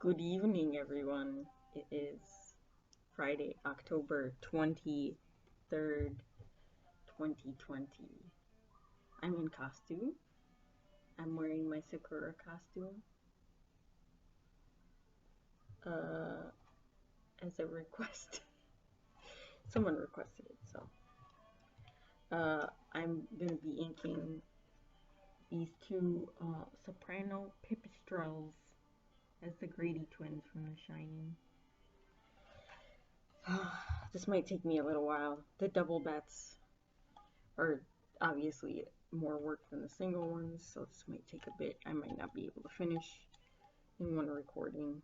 Good evening, everyone. It is Friday, October 23rd, 2020. I'm in costume. I'm wearing my Sakura costume as a request. Someone requested it, so. I'm going to be inking these two Soprano Pipistrelles as the Grady Twins from The Shining. This might take me a little while. The double bets are obviously more work than the single ones, so this might take a bit. I might not be able to finish in one recording.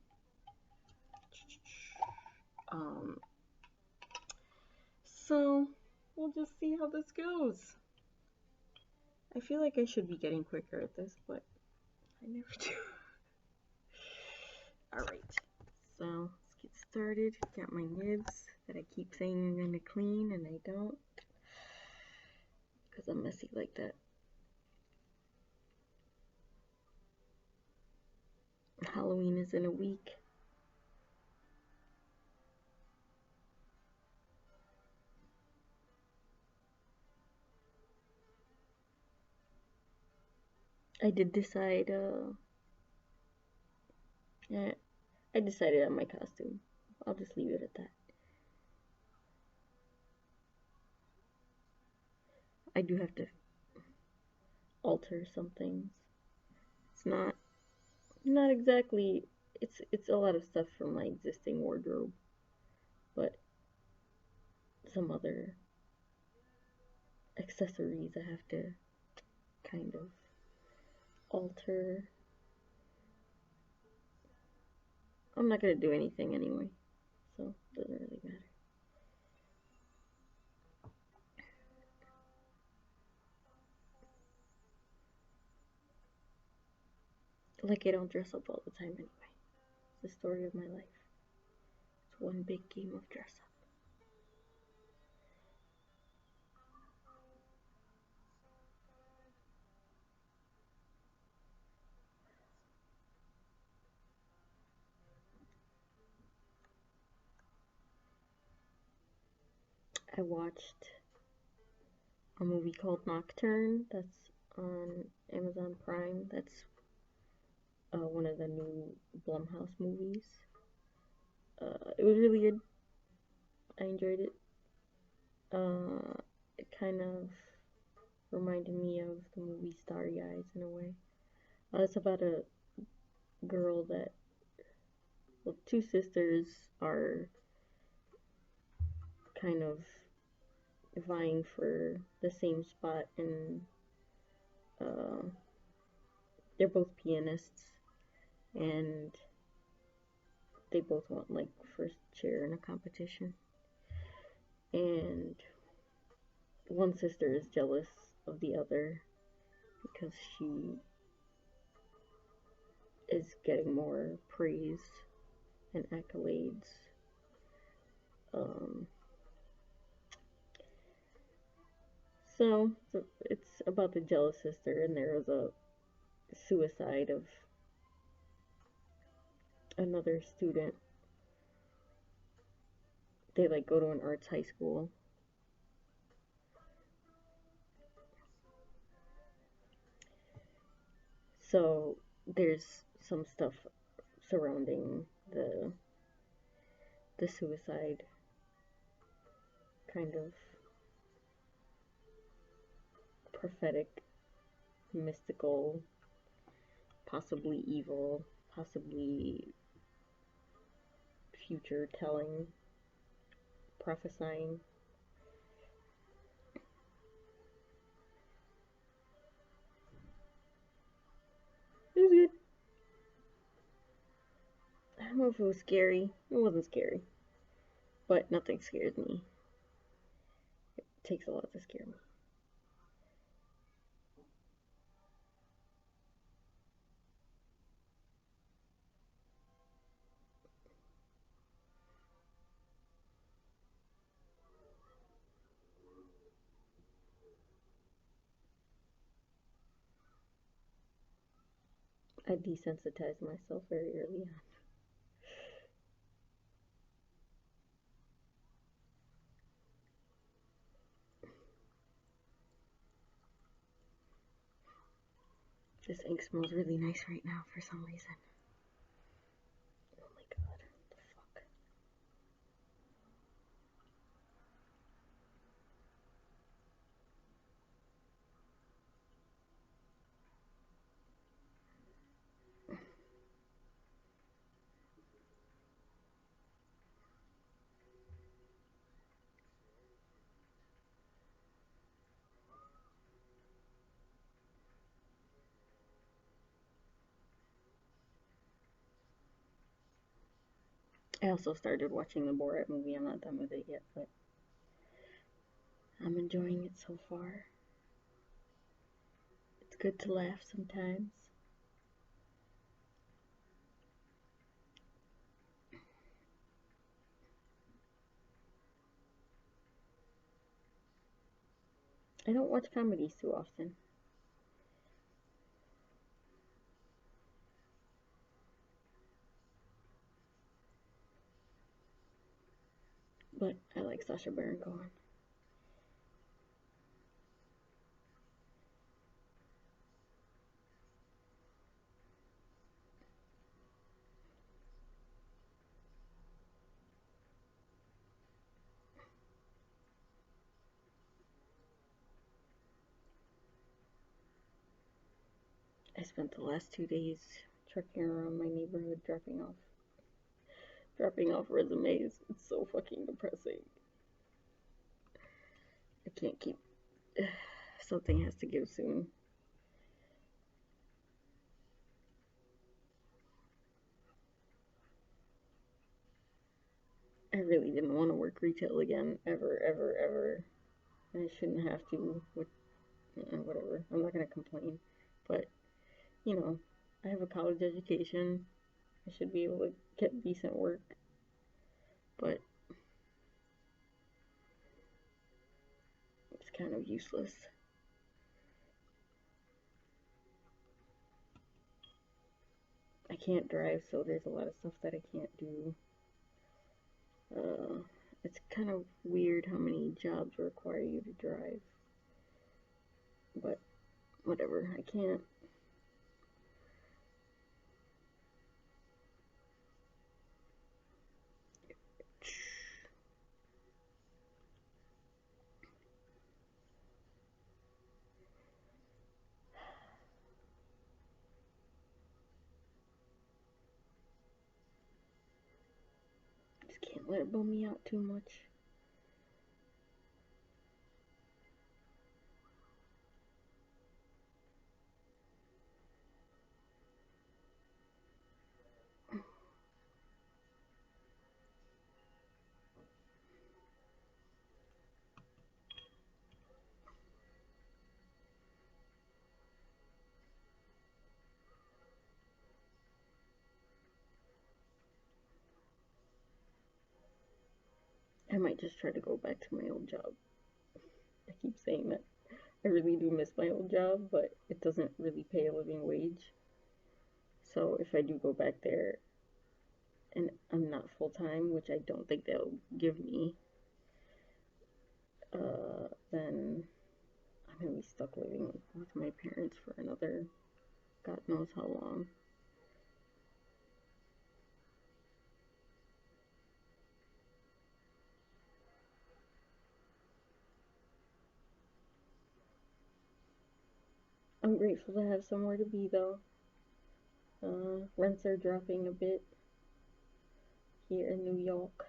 So we'll just see how this goes. I feel like I should be getting quicker at this, but I never do. Alright, so let's get started. Got my nibs that I keep saying I'm going to clean and I don't, because I'm messy like that. Halloween is in a week. I did decide, I decided on my costume. I'll just leave it at that. I do have to alter some things. It's not exactly, it's a lot of stuff from my existing wardrobe, but some other accessories I have to kind of alter. I'm not gonna do anything anyway, so it doesn't really matter. Like, I don't dress up all the time anyway. It's the story of my life. It's one big game of dress up. I watched a movie called Nocturne that's on Amazon Prime. That's one of the new Blumhouse movies. It was really good. I enjoyed it. It kind of reminded me of the movie Starry Eyes in a way. It's about a girl that, well, two sisters are kind of vying for the same spot, and they're both pianists, and they both want like first chair in a competition. And one sister is jealous of the other because she is getting more praise and accolades. So it's about the jealous sister, and there was a suicide of another student. They like go to an arts high school. So there's some stuff surrounding the suicide, kind of prophetic, mystical, possibly evil, possibly future telling, prophesying. It was good. I don't know if it was scary. It wasn't scary. But nothing scares me. It takes a lot to scare me. I desensitized myself very early on. ink smells really nice right now for some reason. Oh my god, what the fuck? I also started watching the Borat movie. I'm not done with it yet, but I'm enjoying it so far. It's good to laugh sometimes. I don't watch comedies too often. But I like Sacha Baron Cohen. I spent the last 2 days trekking around my neighborhood dropping off resumes. It's so fucking depressing. I can't keep. Something has to give soon. I really didn't want to work retail again, ever, ever, ever. And I shouldn't have to. Whatever. I'm not gonna complain, but you know, I have a college education. I should be able to get decent work, but it's kind of useless. I can't drive, so there's a lot of stuff that I can't do. It's kind of weird how many jobs require you to drive, but whatever. I can't. Just can't let it bum me out too much. I might just try to go back to my old job. I keep saying that. I really do miss my old job, but it doesn't really pay a living wage. So if I do go back there and I'm not full time, which I don't think they'll give me, then I'm gonna be stuck living with my parents for another God knows how long. I'm grateful to have somewhere to be though. Rents are dropping a bit here in New York,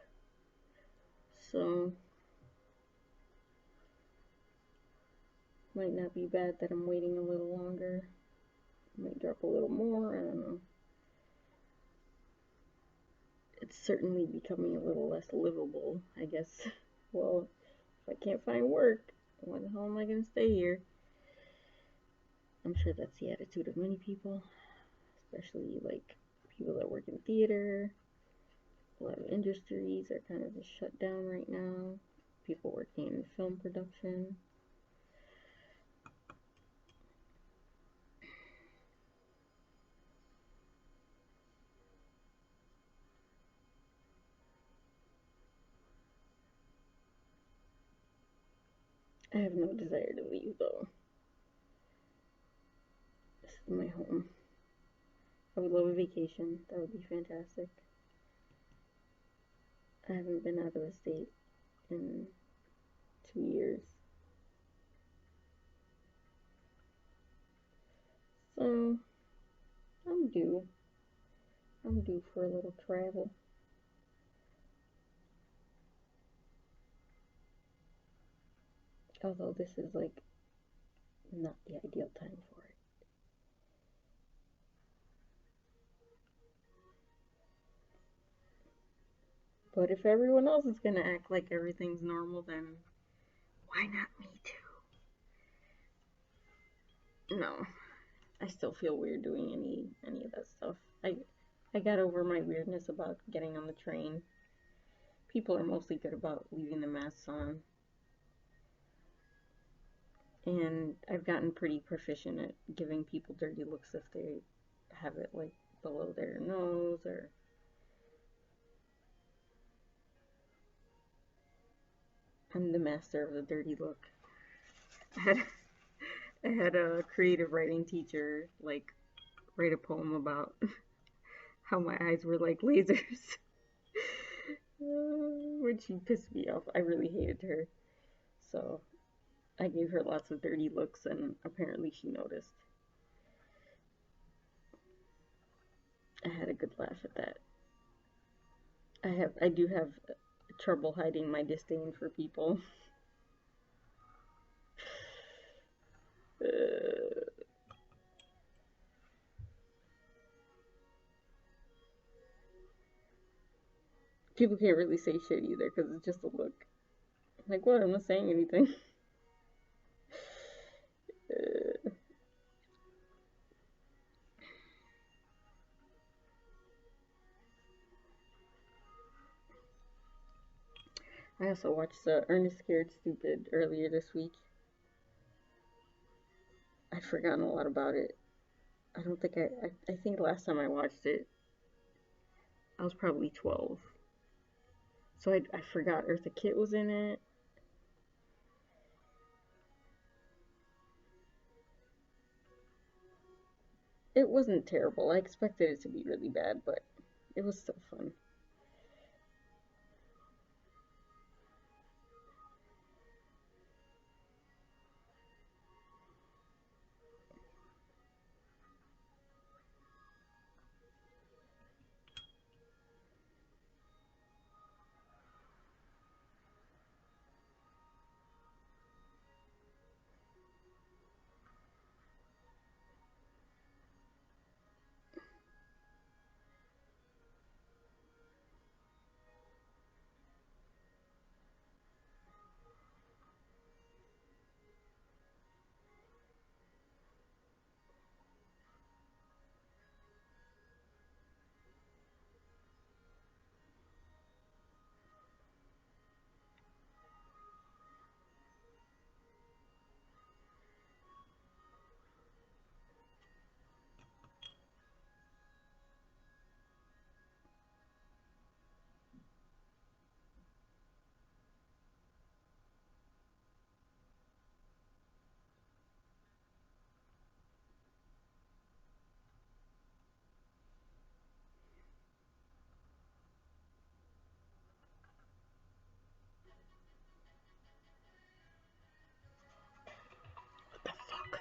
so might not be bad that I'm waiting a little longer. Might drop a little more. I don't know. It's certainly becoming a little less livable, I guess. Well, if I can't find work, why the hell am I gonna stay here? I'm sure that's the attitude of many people, especially like people that work in theater. A lot of industries are kind of just shut down right now. People working in film production. I have no desire to leave though. in my home. I would love a vacation. That would be fantastic. I haven't been out of the state in 2 years. So, I'm due. I'm due for a little travel. Although this is like not the ideal time for it. But if everyone else is gonna act like everything's normal, then why not me too? No, I still feel weird doing any of that stuff. I got over my weirdness about getting on the train. People are mostly good about leaving the masks on, and I've gotten pretty proficient at giving people dirty looks if they have it like below their nose or. I'm the master of the dirty look. I had I had a creative writing teacher like write a poem about how my eyes were like lasers. When she pissed me off, I really hated her. So I gave her lots of dirty looks, and apparently she noticed. I had a good laugh at that. I do have trouble hiding my disdain for people. People can't really say shit either because it's just a look. Like, what? I'm not saying anything. I also watched Ernest Scared Stupid earlier this week. I'd forgotten a lot about it. I don't think I think last time I watched it, I was probably 12. So I forgot Eartha Kitt was in it. It wasn't terrible. I expected it to be really bad, but it was still fun. What the fuck?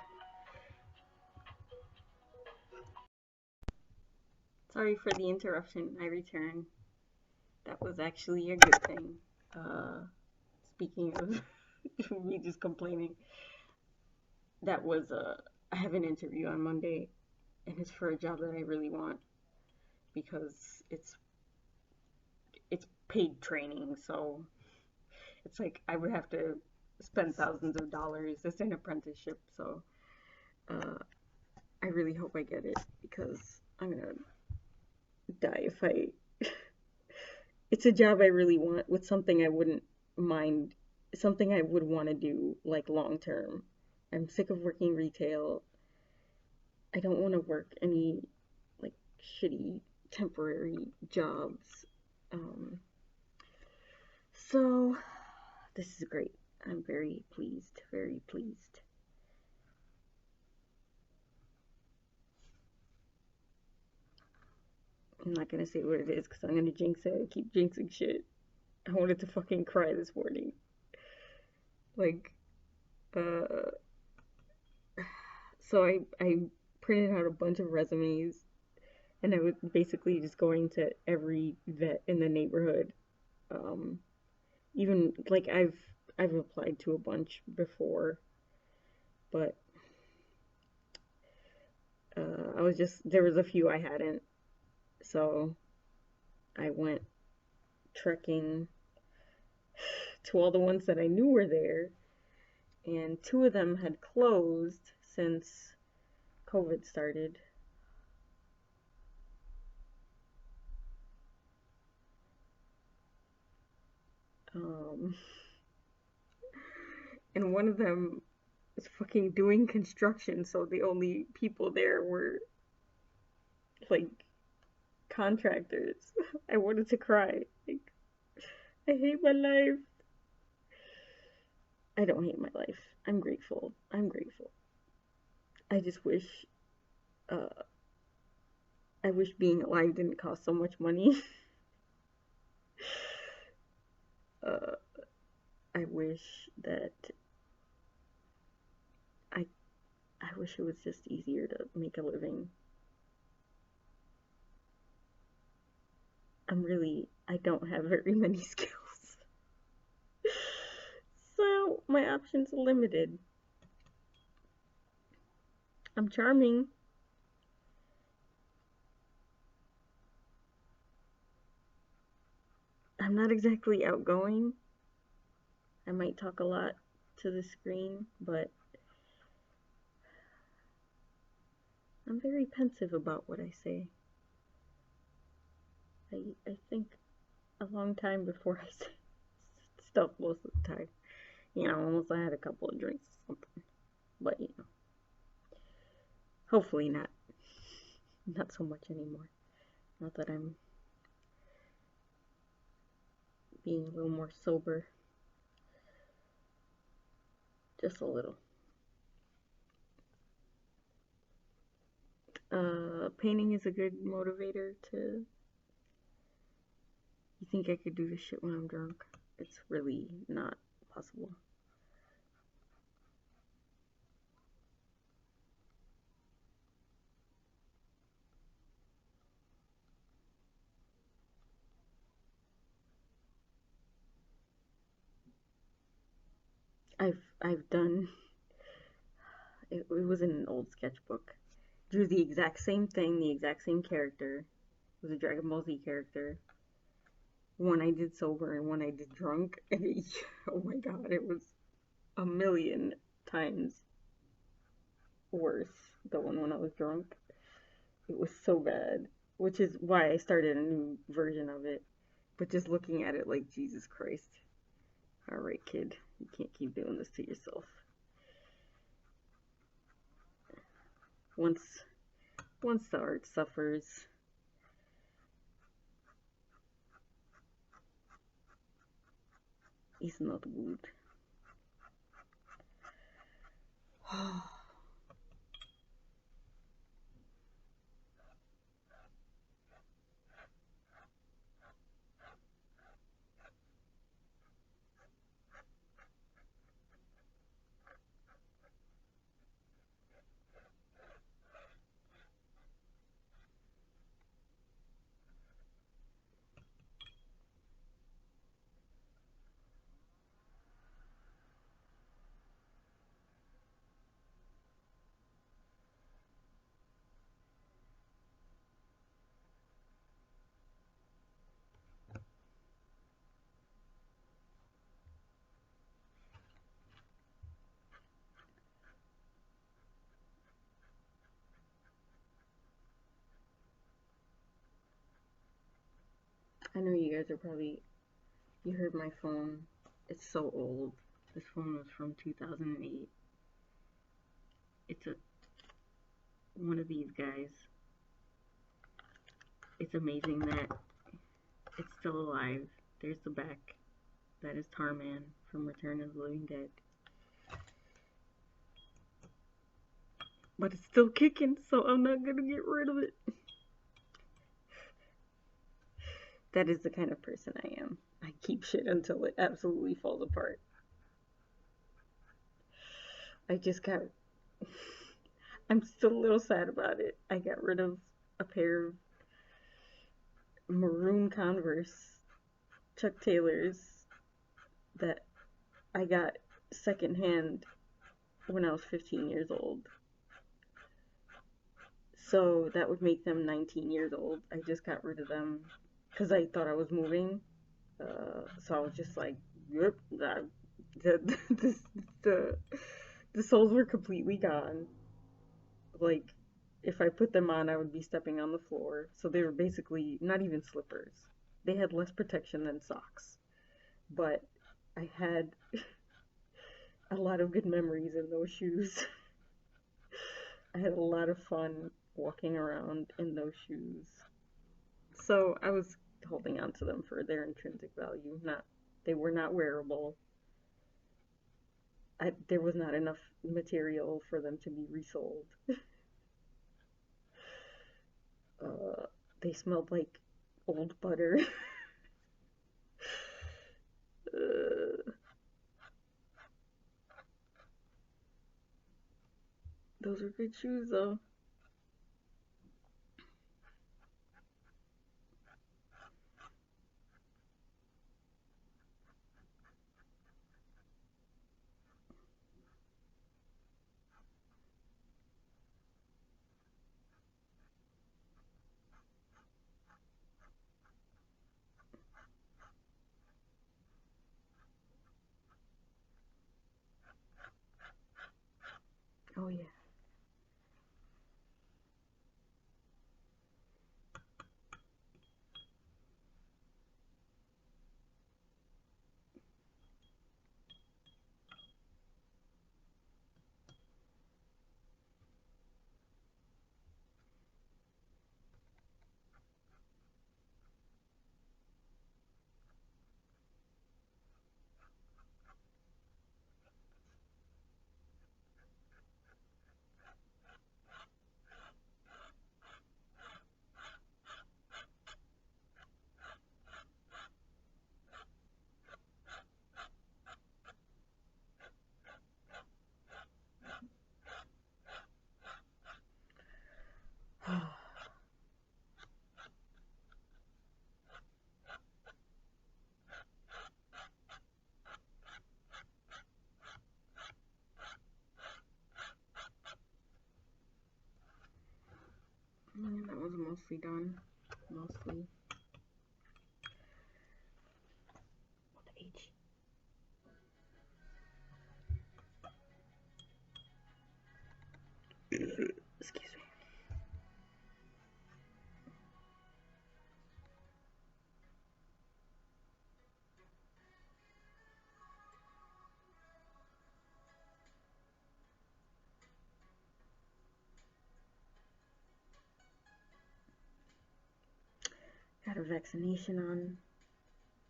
Sorry for the interruption. I return. That was actually a good thing. Speaking of me just complaining, that was I have an interview on Monday, and it's for a job that I really want because it's paid training, so it's like I would have to spend thousands of dollars. It's an apprenticeship, so uh, I really hope I get it because I'm gonna die if I. It's a job I really want with something I wouldn't mind, something I would want to do like long term. I'm sick of working retail. I don't want to work any like shitty temporary jobs. Um, so this is great. I'm very pleased, very pleased. I'm not gonna say what it is because I'm gonna jinx it. I keep jinxing shit. I wanted to fucking cry this morning. Like, uh, so I printed out a bunch of resumes, and I was basically just going to every vet in the neighborhood. Um, Even like I've applied to a bunch before, but I was just there was a few I hadn't, so I went trekking to all the ones that I knew were there, and two of them had closed since COVID started. Um, and one of them was fucking doing construction, so the only people there were like contractors. I wanted to cry. Like, I hate my life. I don't hate my life. I'm grateful. I'm grateful. I just wish, uh, I wish being alive didn't cost so much money. uh, I wish that I, I wish it was just easier to make a living. I don't have very many skills. So my options are limited. I'm charming. I'm not exactly outgoing. I might talk a lot to the screen, but I'm very pensive about what I say. I think a long time before I say stuff most of the time. You know, unless I had a couple of drinks or something. But, you know, hopefully not so much anymore. Not that I'm being a little more sober. Just a little. Painting is a good motivator to. You think I could do this shit when I'm drunk? It's really not possible. I've done. It was in an old sketchbook. Drew the exact same thing, the exact same character. It was a Dragon Ball Z character. One I did sober and one I did drunk. And it, oh my god, it was a million times worse. The one when I was drunk. It was so bad. Which is why I started a new version of it. But just looking at it like, Jesus Christ. Alright, kid. You can't keep doing this to yourself. Once the art suffers, it's not good. I know you guys are probably, you heard my phone. It's so old. This phone was from 2008. It's one of these guys. It's amazing that it's still alive. There's the back. That is Tarman from Return of the Living Dead. But it's still kicking, so I'm not gonna get rid of it. That is the kind of person I am. I keep shit until it absolutely falls apart. I just got. I'm still a little sad about it. I got rid of a pair of maroon Converse Chuck Taylors that I got secondhand when I was 15 years old. So that would make them 19 years old. I just got rid of them because I thought I was moving. So I was just like, yep, the, the, the, the soles were completely gone. Like, if I put them on, I would be stepping on the floor. So they were basically not even slippers. They had less protection than socks. But I had a lot of good memories in those shoes. I had a lot of fun walking around in those shoes. So I was holding on to them for their intrinsic value. They were not wearable. There was not enough material for them to be resold. uh, they smelled like old butter. Those were good shoes though. Oh yeah. Yeah, that was mostly done. Mostly. What the H? Excuse me. Got a vaccination on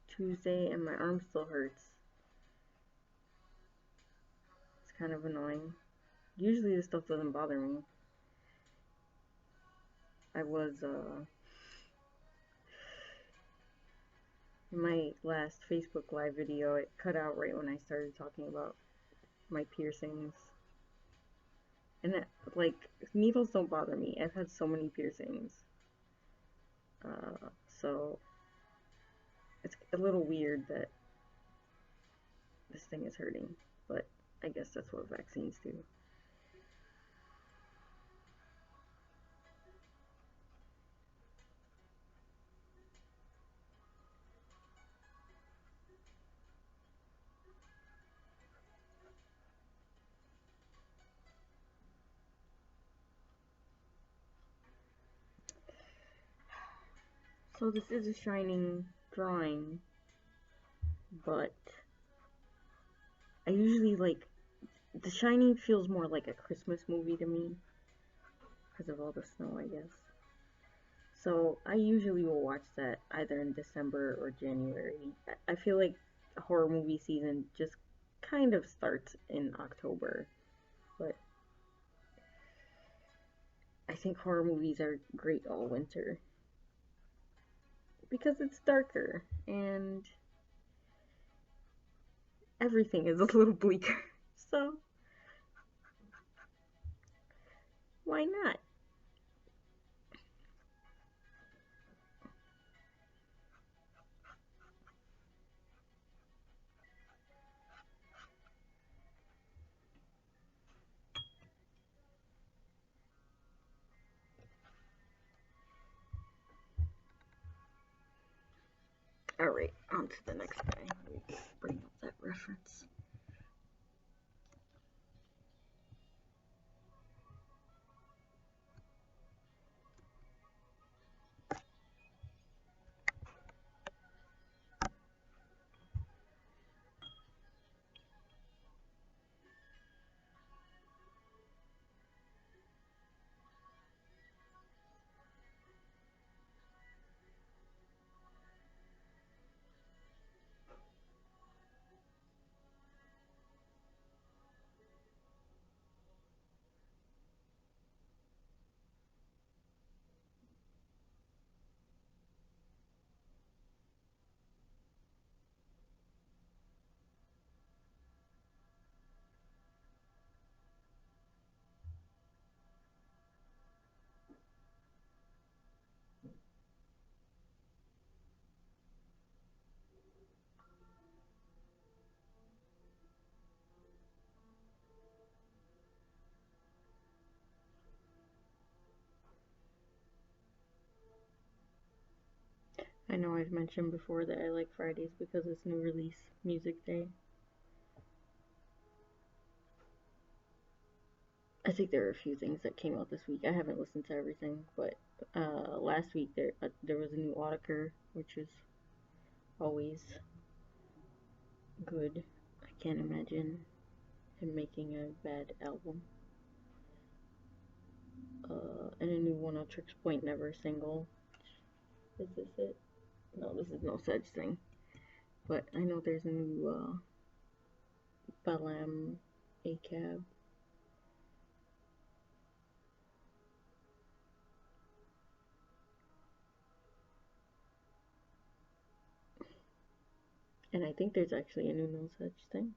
Tuesday and my arm still hurts. It's kind of annoying. Usually this stuff doesn't bother me. I was, in my last Facebook Live video, it cut out right when I started talking about my piercings. And that, like, needles don't bother me. I've had so many piercings. So it's a little weird that this thing is hurting, but I guess that's what vaccines do. So this is a Shining drawing, but I usually like, The Shining feels more like a Christmas movie to me because of all the snow, I guess. So I usually will watch that either in December or January. I feel like horror movie season just kind of starts in October, but I think horror movies are great all winter. because it's darker and everything is a little bleaker. So, why not? Alright, on to the next guy. Let's bring up that reference. I know I've mentioned before that I like Fridays because it's new release music day. I think there are a few things that came out this week. I haven't listened to everything, but last week there was a new Audiker, which is always good. I can't imagine him making a bad album. And a new One on Tricks Point Never single. Is this it? No, this is no such thing. But I know there's a new Balam ACAB. And I think there's actually a new No Such Thing.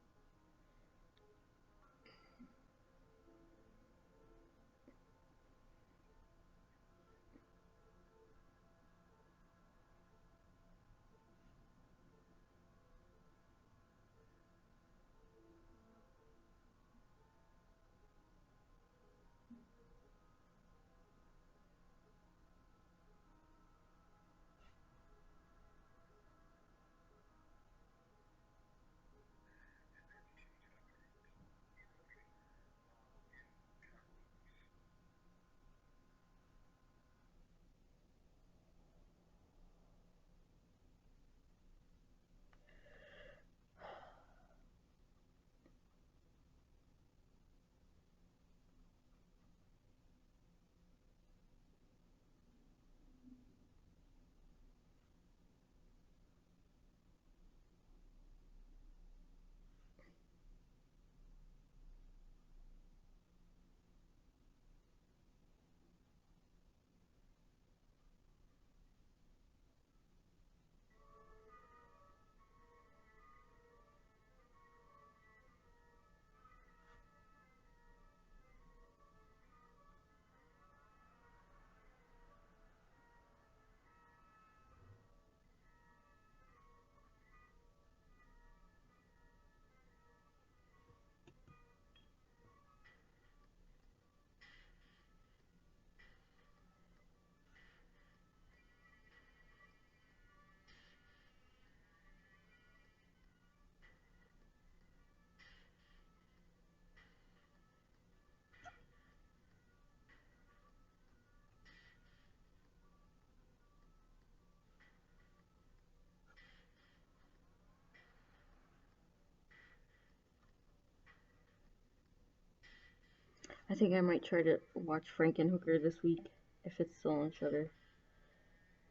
I think I might try to watch Frankenhooker this week if it's still on Shudder.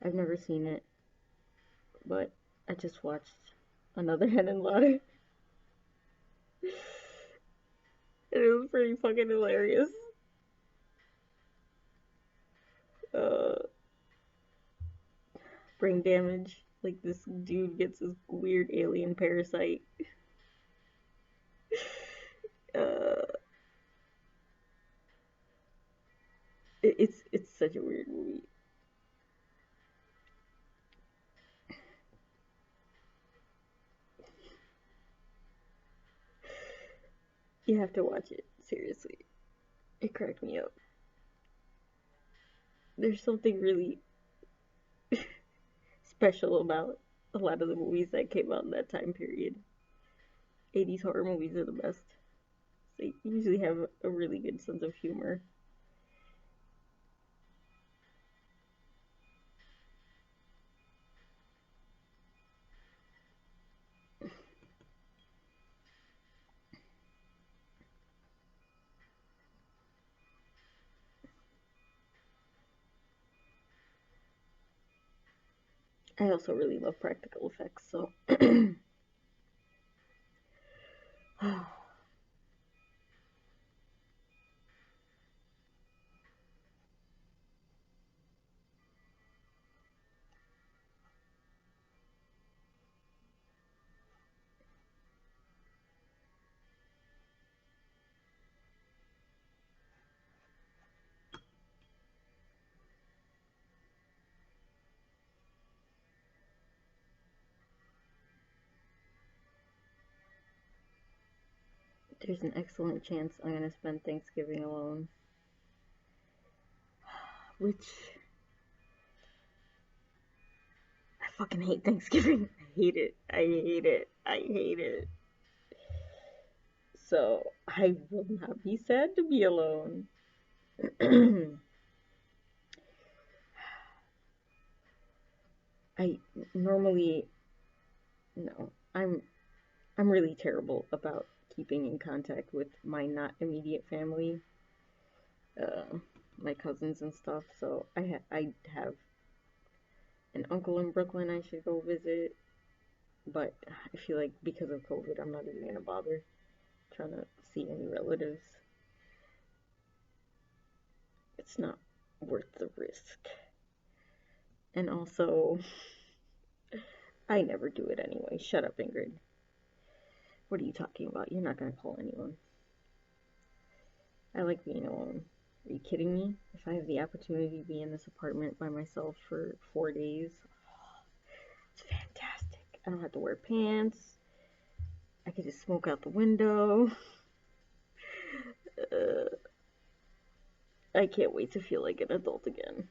I've never seen it, but I just watched another Head and Lauder. It was pretty fucking hilarious. brain damage. Like this dude gets this weird alien parasite. Uh, it's such a weird movie. You have to watch it, seriously. It cracked me up. There's something really special about a lot of the movies that came out in that time period. 80s horror movies are the best. They usually have a really good sense of humor. I also really love practical effects, so there's an excellent chance I'm gonna spend Thanksgiving alone. Which I fucking hate Thanksgiving. I hate it. I hate it. I hate it. So I will not be sad to be alone. I normally no. I'm really terrible about keeping in contact with my not immediate family, uh, my cousins and stuff. So I have an uncle in Brooklyn I should go visit, but I feel like because of COVID, I'm not even gonna bother trying to see any relatives. It's not worth the risk. And also, I never do it anyway. Shut up, Ingrid. What are you talking about? You're not gonna call anyone. I like being alone. Are you kidding me? If I have the opportunity to be in this apartment by myself for 4 days, it's fantastic. I don't have to wear pants. I can just smoke out the window. Uh, I can't wait to feel like an adult again.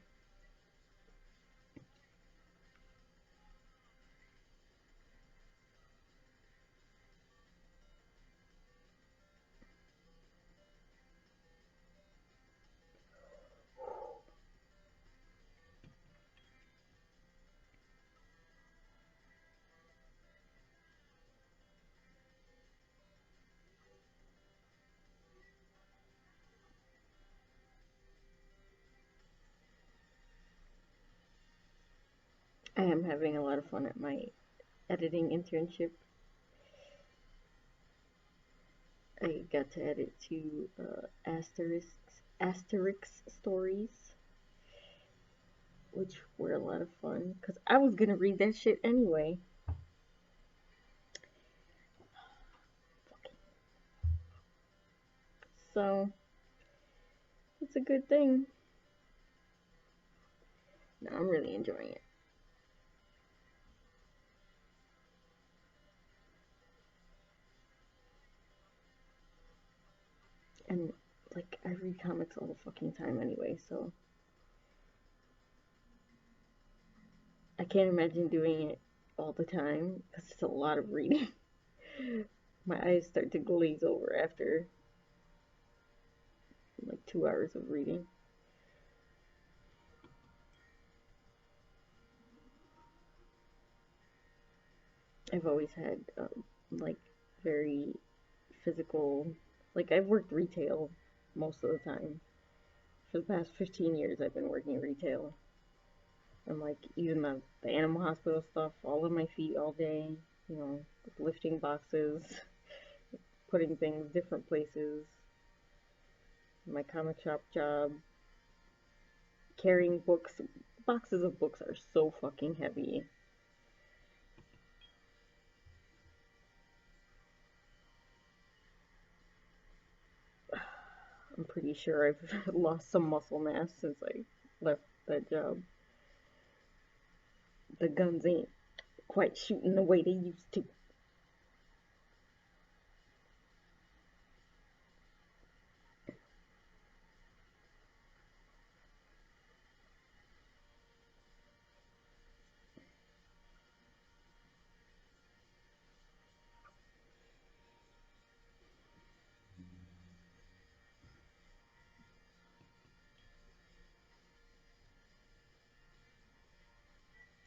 I am having a lot of fun at my editing internship. I got to edit two Asterix stories, which were a lot of fun because I was gonna read that shit anyway. So it's a good thing. No, I'm really enjoying it. And like I read comics all the fucking time anyway, so I can't imagine doing it all the time because it's a lot of reading. My eyes start to glaze over after like 2 hours of reading. I've always had like very physical, like I've worked retail most of the time. For the past 15 years, I've been working retail. And like even the animal hospital stuff, all on my feet all day, you know, lifting boxes, putting things different places, my comic shop job, carrying books boxes of books are so fucking heavy. I'm pretty sure I've lost some muscle mass since I left that job. The guns ain't quite shooting the way they used to.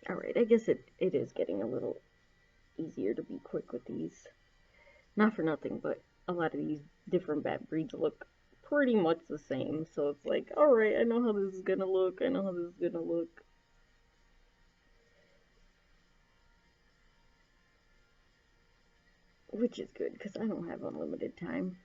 Alright, I guess it is getting a little easier to be quick with these. Not for nothing, but a lot of these different bat breeds look pretty much the same. So it's like, alright, I know how this is gonna look. I know how this is gonna look. Which is good, because I don't have unlimited time.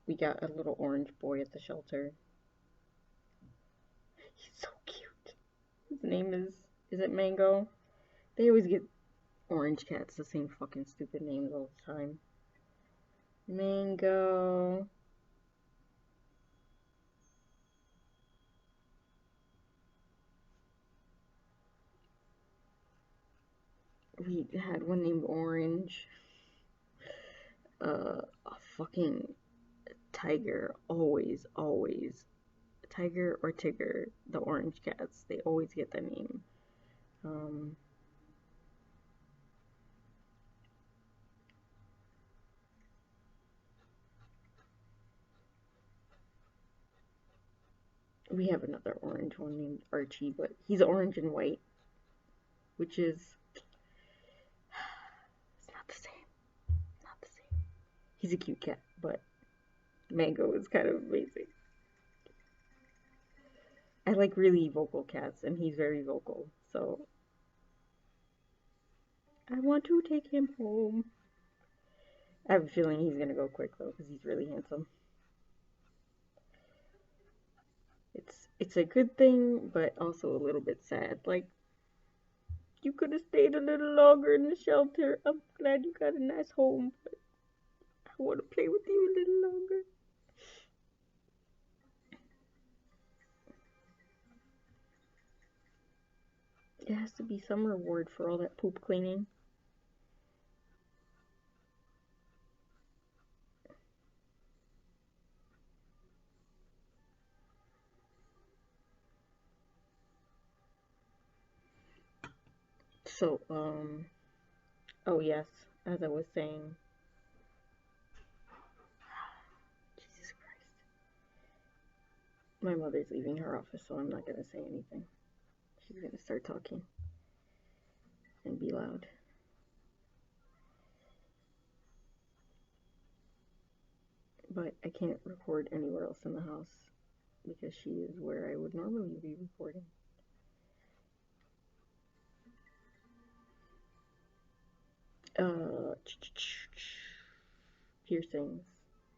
We got a little orange boy at the shelter. He's so cute. His name is it Mango? They always get orange cats the same fucking stupid names all the time. Mango. We had one named Orange. A fucking tiger. Always. Tiger or Tigger, the orange cats. They always get that name. We have another orange one named Archie, but he's orange and white, which is it's not the same. Not the same. He's a cute cat, but Mango is kind of basic. I like really vocal cats, and he's very vocal, so I want to take him home. I have a feeling he's gonna go quick though, because he's really handsome. It's a good thing, but also a little bit sad. Like, you could have stayed a little longer in the shelter. I'm glad you got a nice home, but I want to play with you a little longer. It has to be some reward for all that poop cleaning. So, oh yes, as I was saying, Jesus Christ. My mother's leaving her office, so I'm not going to say anything. She's going to start talking and be loud. But I can't record anywhere else in the house because she is where I would normally be recording. Piercings.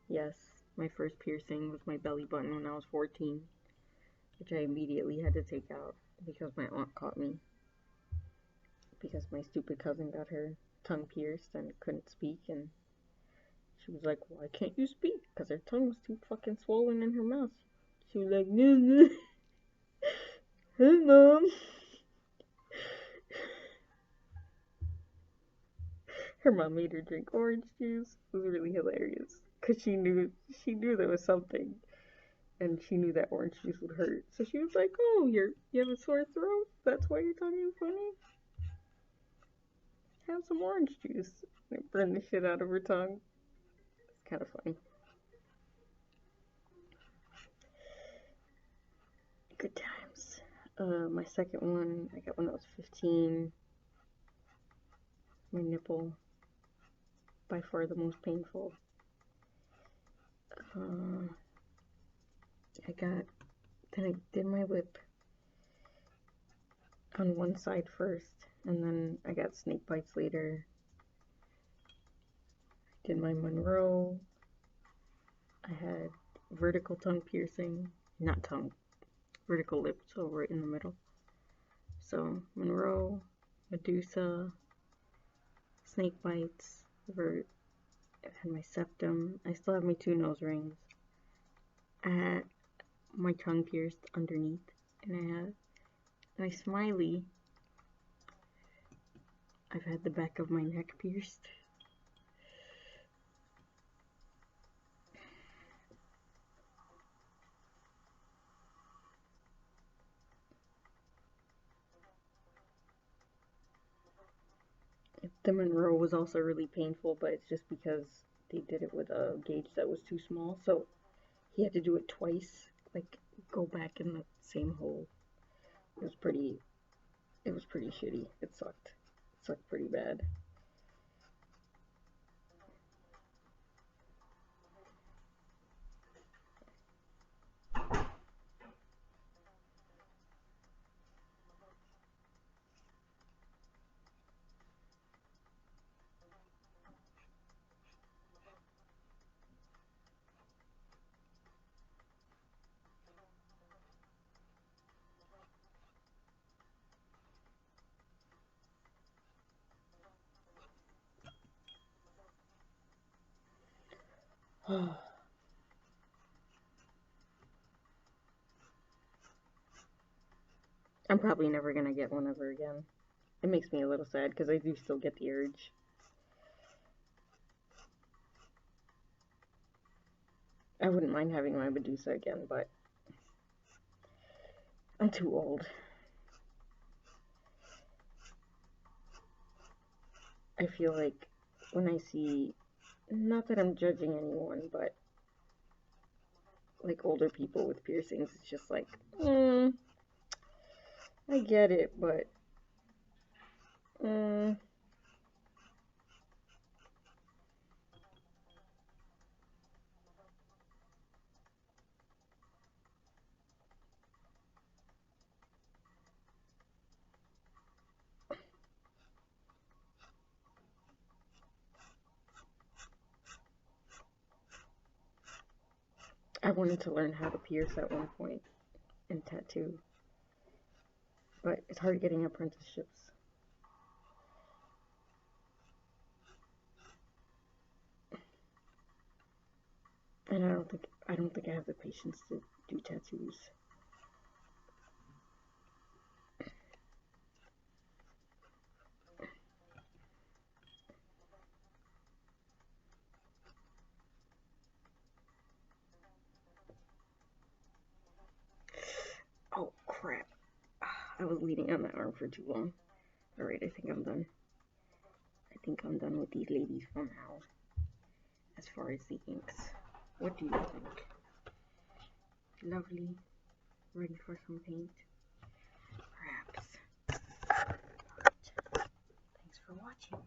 Yes, my first piercing was my belly button when I was 14, which I immediately had to take out because my aunt caught me. Because my stupid cousin got her tongue pierced and couldn't speak, and she was like, "Why can't you speak?" Because her tongue was too fucking swollen in her mouth. She was like, "No, no." Hey, Mom. Her mom made her drink orange juice. It was really hilarious because she knew there was something, and she knew that orange juice would hurt. So she was like, "Oh, you have a sore throat? That's why you're talking funny? Have some orange juice." And it burned the shit out of her tongue. It's kind of funny. Good times. My second one, I got when I was 15. My nipple, by far the most painful. Then I did my lip on one side first, and then I got snake bites later. Did my Monroe. I had vertical tongue piercing, not tongue, vertical lip, so right in the middle. So Monroe, Medusa, snake bites, I've had my septum. I still have my 2 nose rings. I had my tongue pierced underneath, and I had my smiley. I've had the back of my neck pierced. The Monroe was also really painful, but it's just because they did it with a gauge that was too small, so he had to do it twice, like go back in the same hole. It was pretty shitty. It sucked. It sucked pretty bad. I'm probably never gonna get one ever again. It makes me a little sad because I do still get the urge. I wouldn't mind having my Medusa again, but I'm too old. I feel like when I see, not that I'm judging anyone, but like older people with piercings, it's just like, I get it, but I wanted to learn how to pierce at one point and tattoo, but it's hard getting apprenticeships. And I don't think I have the patience to do tattoos. Oh crap. I was leaning on my arm for too long. Alright, I think I'm done. I think I'm done with these ladies for now. As far as the inks. What do you think? Lovely. ready for some paint, perhaps. But thanks for watching.